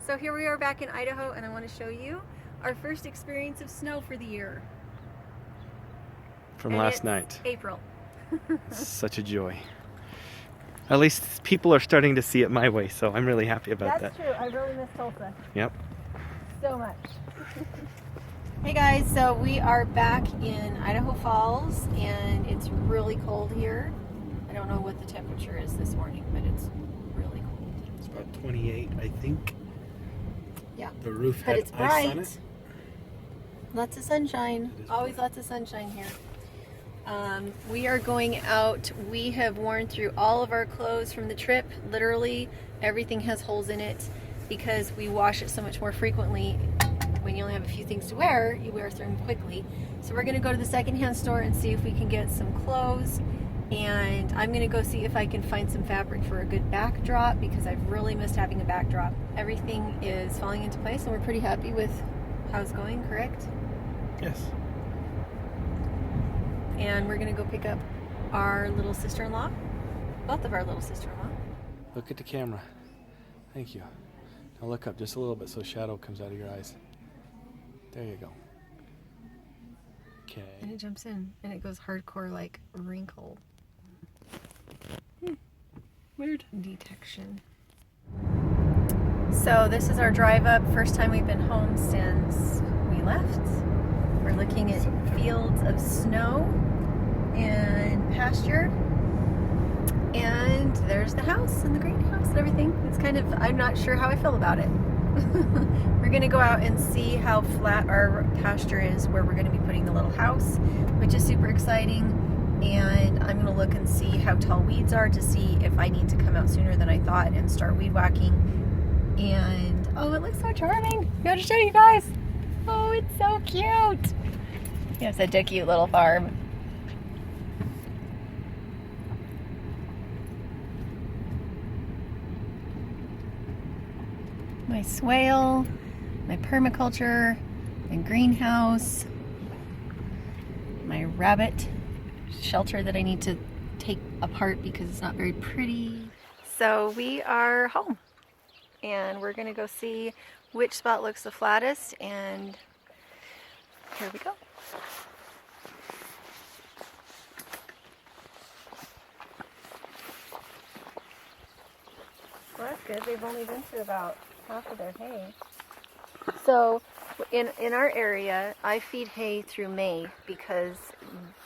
So here we are back in Idaho, and I want to show you our first experience of snow for the year. From last night. April. Such a joy. At least people are starting to see it my way, so I'm really happy about that. That's true. I really miss Tulsa. Yep. So much. Hey guys, so we are back in Idaho Falls, and it's really cold here. I don't know what the temperature is this morning, but it's really cold. It's about 28, I think. Yeah. The roof But had it's ice bright. on it. Lots of sunshine. Always lots of sunshine here. We are going out. We have worn through all of our clothes from the trip. Literally, everything has holes in it because we wash it so much more frequently. When you only have a few things to wear, you wear through them quickly. So we're going to go to the secondhand store and see if we can get some clothes. And I'm going to go see if I can find some fabric for a good backdrop because I've really missed having a backdrop. Everything is falling into place and we're pretty happy with how it's going, correct? Yes. And we're going to go pick up our little sister-in-law. Both of our little sister-in-law. Look at the camera. Thank you. Now look up just a little bit so shadow comes out of your eyes. There you go. Okay. And it jumps in and it goes hardcore like wrinkle. Weird. Detection. So this is our drive up. First time we've been home since we left. We're looking at fields of snow and pasture. And there's the house and the greenhouse and everything. It's kind of, I'm not sure how I feel about it. We're going to go out and see how flat our pasture is where we're going to be putting the little house, which is super exciting. And I'm going to look and see how tall weeds are to see if I need to come out sooner than I thought and start weed whacking. And oh, it looks so charming. I gotta show you guys. Oh, it's so cute. Yeah, it's such a cute little farm. My swale, my permaculture, my greenhouse, my rabbit shelter that I need to take apart because it's not very pretty. So we are home and we're gonna go see which spot looks the flattest, and here we go. Well, that's good. They've only been through about half of their hay. So in our area, I feed hay through May because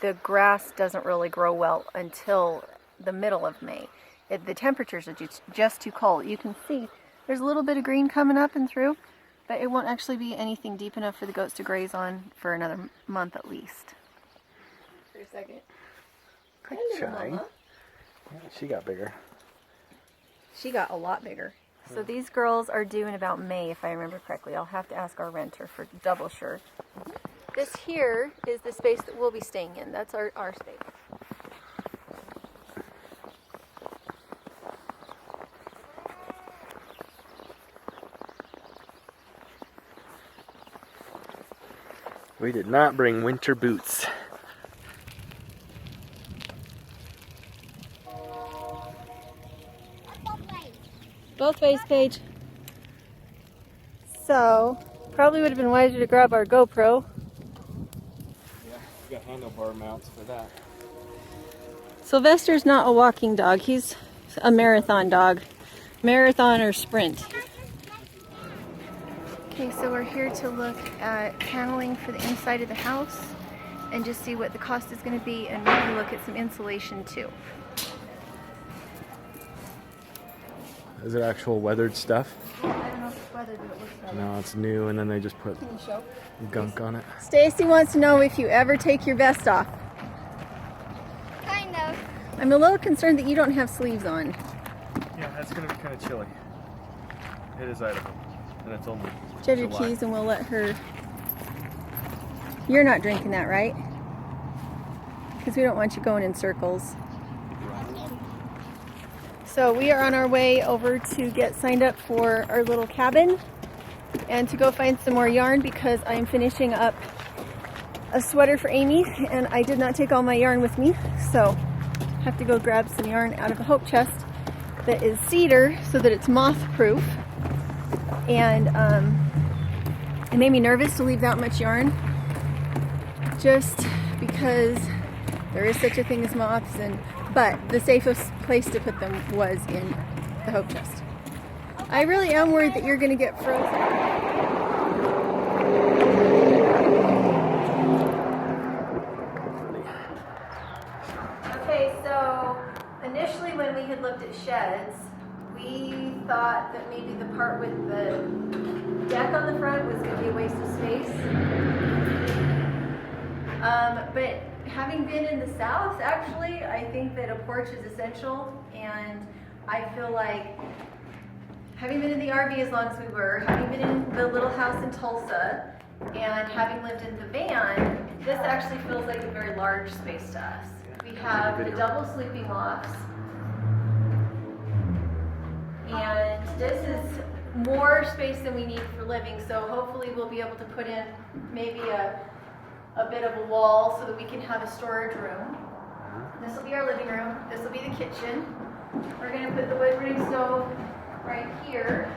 the grass doesn't really grow well until the middle of May. The temperatures are just too cold. You can see there's a little bit of green coming up and through, but it won't actually be anything deep enough for the goats to graze on for another month at least. For a second. Good shy. Yeah, she got bigger. She got a lot bigger. So these girls are due in about May, if I remember correctly. I'll have to ask our renter for double sure. This here is the space that we'll be staying in. That's our space. We did not bring winter boots. Both ways, Paige. So, probably would have been wiser to grab our GoPro. Yeah, we got handlebar mounts for that. Sylvester's not a walking dog. He's a marathon dog. Marathon or sprint. Okay, so we're here to look at paneling for the inside of the house and just see what the cost is going to be, and maybe look at some insulation too. Is it actual weathered stuff? I don't know if it's weathered, but it looks better. No, it's new, and then they just put Can you show? gunk on it. Stacy wants to know if you ever take your vest off. Kind of. I'm a little concerned that you don't have sleeves on. Yeah, that's going to be kind of chilly. It is Idaho, and it's only Do you have your July. keys and we'll let her... You're not drinking that, right? Because we don't want you going in circles. So we are on our way over to get signed up for our little cabin and to go find some more yarn because I'm finishing up a sweater for Amy and I did not take all my yarn with me, so I have to go grab some yarn out of the hope chest that is cedar so that it's moth proof. And it made me nervous to leave that much yarn, just because there is such a thing as moths, but the safest place to put them was in the hope chest. I really am worried that you're going to get frozen. Okay, so initially when we had looked at sheds, we thought that maybe the part with the deck on the front was going to be a waste of space. But having been in the South, actually, I think that a porch is essential, and I feel like having been in the RV as long as we were, having been in the little house in Tulsa, and having lived in the van, this actually feels like a very large space to us. We have the double sleeping lofts, and this is more space than we need for living, so hopefully we'll be able to put in maybe a bit of a wall so that we can have a storage room. This will be our living room. This will be the kitchen. We're going to put the wood burning stove right here,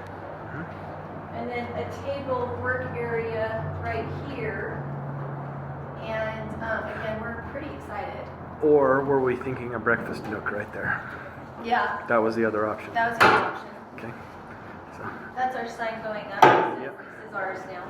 and then a table work area right here. And again, we're pretty excited. Or were we thinking a breakfast nook right there? Yeah. That was the other option. That was the other option. Okay. So. That's our sign going up. Yep. This is ours now.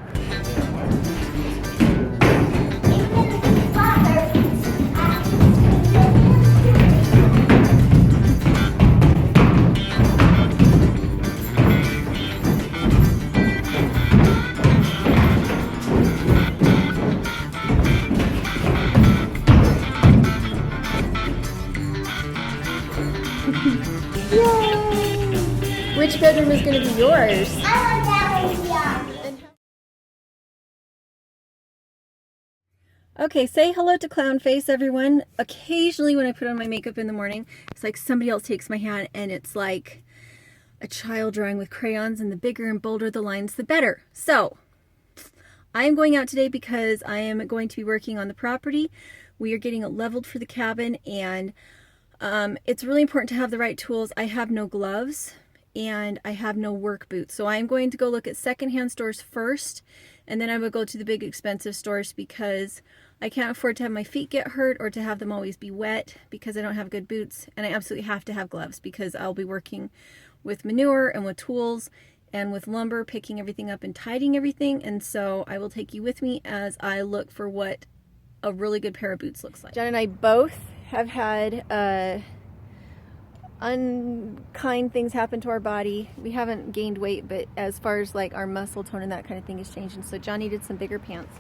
Which bedroom is going to be yours? I want that one, yeah. Okay, say hello to Clown Face, everyone. Occasionally when I put on my makeup in the morning, it's like somebody else takes my hand and it's like a child drawing with crayons, and the bigger and bolder the lines, the better. So, I am going out today because I am going to be working on the property. We are getting it leveled for the cabin, and it's really important to have the right tools. I have no gloves and I have no work boots. So I'm going to go look at secondhand stores first, and then I will go to the big expensive stores because I can't afford to have my feet get hurt or to have them always be wet because I don't have good boots, and I absolutely have to have gloves because I'll be working with manure and with tools and with lumber, picking everything up and tidying everything. And so I will take you with me as I look for what a really good pair of boots looks like. John and I both have had unkind things happen to our body. We haven't gained weight, but as far as like our muscle tone and that kind of thing has changed. And so John needed some bigger pants,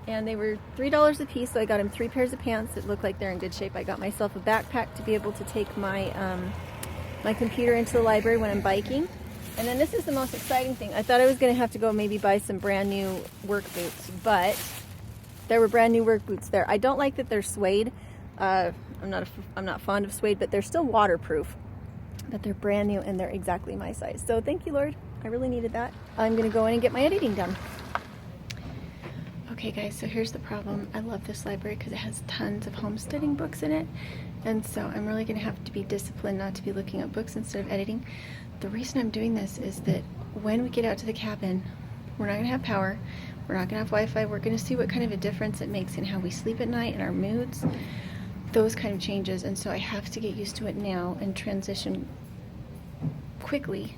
and they were $3 a piece. So I got him 3 pairs of pants that look like they're in good shape. I got myself a backpack to be able to take my my computer into the library when I'm biking. And then this is the most exciting thing. I thought I was going to have to go maybe buy some brand new work boots, but there were brand new work boots there. I don't like that they're suede. I'm not fond of suede, but they're still waterproof. But they're brand new and they're exactly my size. So thank you, Lord. I really needed that. I'm going to go in and get my editing done. Okay, guys, so here's the problem. I love this library because it has tons of homesteading books in it. And so I'm really going to have to be disciplined not to be looking at books instead of editing. The reason I'm doing this is that when we get out to the cabin, we're not going to have power. We're not going to have Wi-Fi. We're going to see what kind of a difference it makes in how we sleep at night and our moods. Those kind of changes. And so I have to get used to it now and transition quickly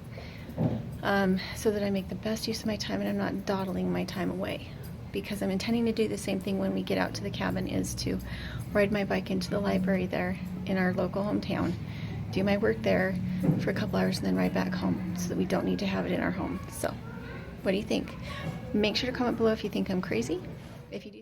so that I make the best use of my time and I'm not dawdling my time away. Because I'm intending to do the same thing when we get out to the cabin, is to ride my bike into the library there in our local hometown, do my work there for a couple hours, and then ride back home so that we don't need to have it in our home. So, what do you think? Make sure to comment below if you think I'm crazy. If you do.